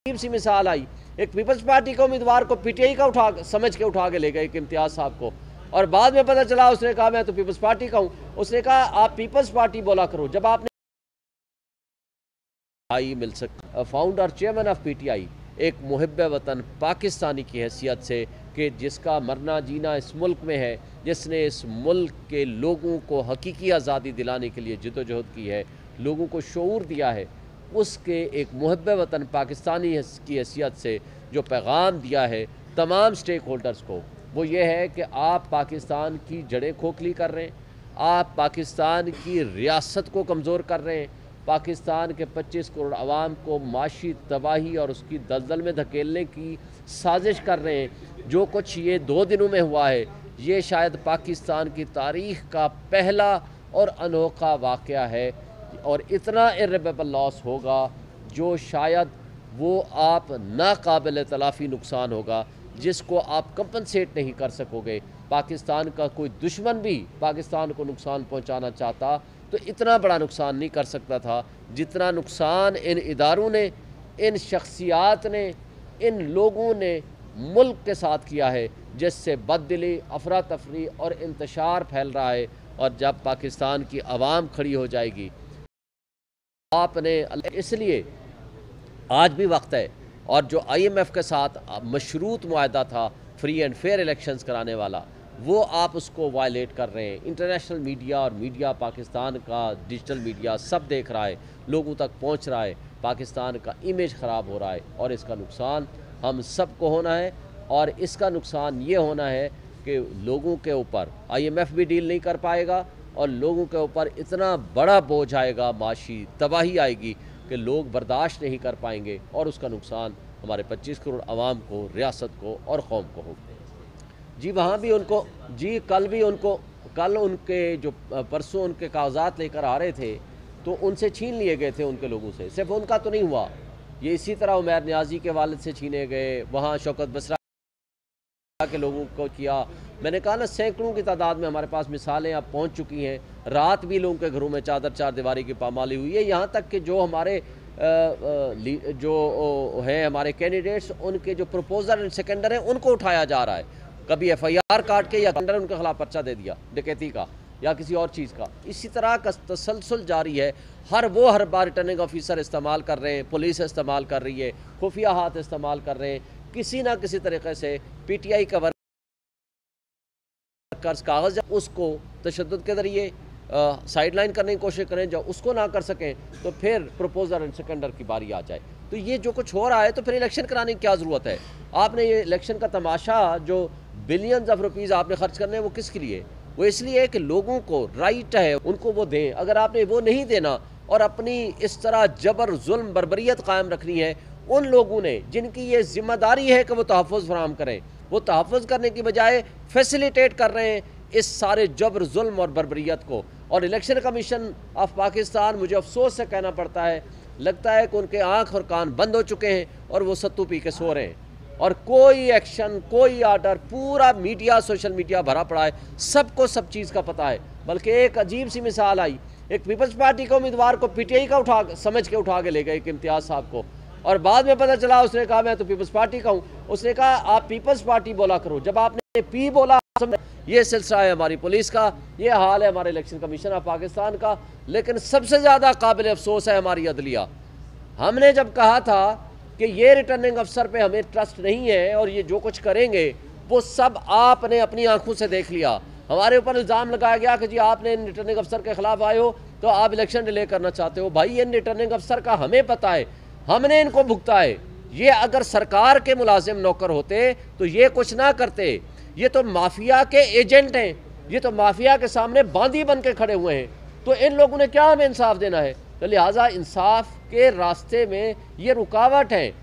عجیب سی مثال آئی، ایک پیپلز پارٹی کا امیدوار کو پی ٹی آئی کا سمجھ کے اٹھا کے لے گئے کہ امتیاز صاحب کو، اور بعد میں پتہ چلا اس نے کہا میں تو پیپلز پارٹی کا ہوں۔ اس نے کہا آپ پیپلز پارٹی بولا کرو، جب آپ نے مل سکتا founder chairman of P T I ایک محب وطن پاکستانی کی حیثیت سے، کہ جس کا مرنا جینا اس ملک میں ہے، جس نے اس ملک کے لوگوں کو حقیقی آزادی دلانے کے لیے جد و جہد کی ہے، لوگوں کو شعور دیا ہے، اس کے ایک محب وطن پاکستانی کی حیثیت سے جو پیغام دیا ہے تمام سٹیک ہولڈرز کو، وہ یہ ہے کہ آپ پاکستان کی جڑیں کھوکھلی کر رہے ہیں، آپ پاکستان کی ریاست کو کمزور کر رہے ہیں، پاکستان کے 25 کروڑ عوام کو معاشی تباہی اور اس کی دلدل میں دھکیلنے کی سازش کر رہے ہیں۔ جو کچھ یہ 2 دنوں میں ہوا ہے، یہ شاید پاکستان کی تاریخ کا پہلا اور انوکھا واقعہ ہے، اور اتنا ارریپیبل لاس ہوگا جو شاید وہ آپ ناقابل تلافی نقصان ہوگا، جس کو آپ کمپنسیٹ نہیں کر سکو گے۔ پاکستان کا کوئی دشمن بھی پاکستان کو نقصان پہنچانا چاہتا تو اتنا بڑا نقصان نہیں کر سکتا تھا جتنا نقصان ان اداروں نے، ان شخصیات نے، ان لوگوں نے ملک کے ساتھ کیا ہے، جس سے بددلی، افراتفری اور انتشار پھیل رہا ہے۔ اور جب پاکستان کی عوام کھڑی ہو جائے گی، آپ نے اس لیے آج بھی وقت ہے، اور جو آئی ایم ایف کے ساتھ مشروط معاہدہ تھا فری اینڈ فیئر الیکشنز کرانے والا، وہ آپ اس کو وائلیٹ کر رہے ہیں۔ انٹرنیشنل میڈیا اور میڈیا پاکستان کا، ڈیجیٹل میڈیا سب دیکھ رہا ہے، لوگوں تک پہنچ رہا ہے، پاکستان کا امیج خراب ہو رہا ہے، اور اس کا نقصان ہم سب کو ہونا ہے۔ اور اس کا نقصان یہ ہونا ہے کہ لوگوں کے اوپر آئی ایم ایف بھی ڈیل نہیں کر پائے گا، اور لوگوں کے اوپر اتنا بڑا بوجھ آئے گا، معاشی تباہی آئے گی کہ لوگ برداشت نہیں کر پائیں گے، اور اس کا نقصان ہمارے 25 کروڑ عوام کو، ریاست کو اور قوم کو ہوگا۔ جی وہاں بھی ان کو، جی کل ان کے جو پرسوں ان کے کاغذات لے کر آ رہے تھے تو ان سے چھین لیے گئے تھے، ان کے لوگوں سے۔ صرف ان کا تو نہیں ہوا، یہ اسی طرح عمیر نیازی کے والد سے چھینے گئے، وہاں شوکت بسرا کے لوگوں کو کیا۔ میں نے کہا نا، سینکڑوں کی تعداد میں ہمارے پاس مثالیں اب پہنچ چکی ہیں۔ رات بھی لوگوں کے گھروں میں چار دیواری کی پامالی ہوئی ہے، یہاں تک کہ جو ہمارے جو ہیں ہمارے کینڈیڈیٹس، ان کے جو پروپوزر اینڈ سیکنڈر ہیں، ان کو اٹھایا جا رہا ہے، کبھی ایف آئی آر کاٹ کے یا ان کے خلاف پرچہ دے دیا ڈکیتی کا یا کسی اور چیز کا۔ اسی طرح کا تسلسل جاری ہے۔ ہر بار ریٹرننگ آفیسر استعمال کر رہے ہیں، پولیس استعمال کر رہی ہے، خفیہ ہاتھ استعمال کر رہے ہیں، کسی نہ کسی طریقے سے پی ٹی آئی کا کاغذ اس کو تشدد کے ذریعے سائیڈ لائن کرنے کی کوشش کریں، جب اس کو نہ کر سکیں تو پھر پروپوزر اینڈ سیکنڈر کی باری آ جائے۔ تو یہ جو کچھ ہو رہا ہے تو پھر الیکشن کرانے کی کیا ضرورت ہے؟ آپ نے یہ الیکشن کا تماشا جو بلینز آف روپیز آپ نے خرچ کرنے ہیں، وہ کس کے لیے؟ وہ اس لیے کہ لوگوں کو رائٹ ہے ان کو وہ دیں۔ اگر آپ نے وہ نہیں دینا اور اپنی اس طرح جبر، ظلم، بربریت قائم رکھنی ہے، ان لوگوں نے جن کی یہ ذمہ داری ہے کہ وہ تحفظ فراہم کریں، وہ تحفظ کرنے کی بجائے فیسیلیٹیٹ کر رہے ہیں اس سارے جبر، ظلم اور بربریت کو۔ اور الیکشن کمیشن آف پاکستان، مجھے افسوس سے کہنا پڑتا ہے، لگتا ہے کہ ان کے آنکھ اور کان بند ہو چکے ہیں اور وہ ستو پی کے سو رہے ہیں، اور کوئی ایکشن، کوئی آرڈر، پورا میڈیا، سوشل میڈیا بھرا پڑا ہے، سب کو سب چیز کا پتہ ہے۔ بلکہ ایک عجیب سی مثال آئی، ایک پیپلز پارٹی کا امیدوار کو پی ٹی آئی کا سمجھ کے اٹھا کے لے گئے کہ امتیاز صاحب کو، اور بعد میں پتہ چلا اس نے کہا میں تو پیپلز پارٹی کا ہوں۔ اس نے کہا آپ پیپلز پارٹی بولا کرو، جب آپ نے پی بولا۔ یہ سلسلہ ہے ہماری پولیس کا، یہ حال ہے ہمارے الیکشن کمیشن آف پاکستان کا، لیکن سب سے زیادہ قابل افسوس ہے ہماری عدلیہ۔ ہم نے جب کہا تھا کہ یہ ریٹرننگ افسر پہ ہمیں ٹرسٹ نہیں ہے اور یہ جو کچھ کریں گے وہ سب آپ نے اپنی آنکھوں سے دیکھ لیا، ہمارے اوپر الزام لگایا گیا کہ جی آپ نے ان ریٹرننگ افسر کے خلاف آئے ہو تو آپ الیکشن ڈیلے کرنا چاہتے ہو۔ بھائی ان ریٹرننگ افسر کا ہمیں پتہ ہے، ہم نے ان کو بھگتا ہے۔ یہ اگر سرکار کے ملازم نوکر ہوتے تو یہ کچھ نہ کرتے، یہ تو مافیا کے ایجنٹ ہیں، یہ تو مافیا کے سامنے باندی بن کے کھڑے ہوئے ہیں، تو ان لوگوں نے کیا ہمیں انصاف دینا ہے؟ تو لہٰذا انصاف کے راستے میں یہ رکاوٹ ہے۔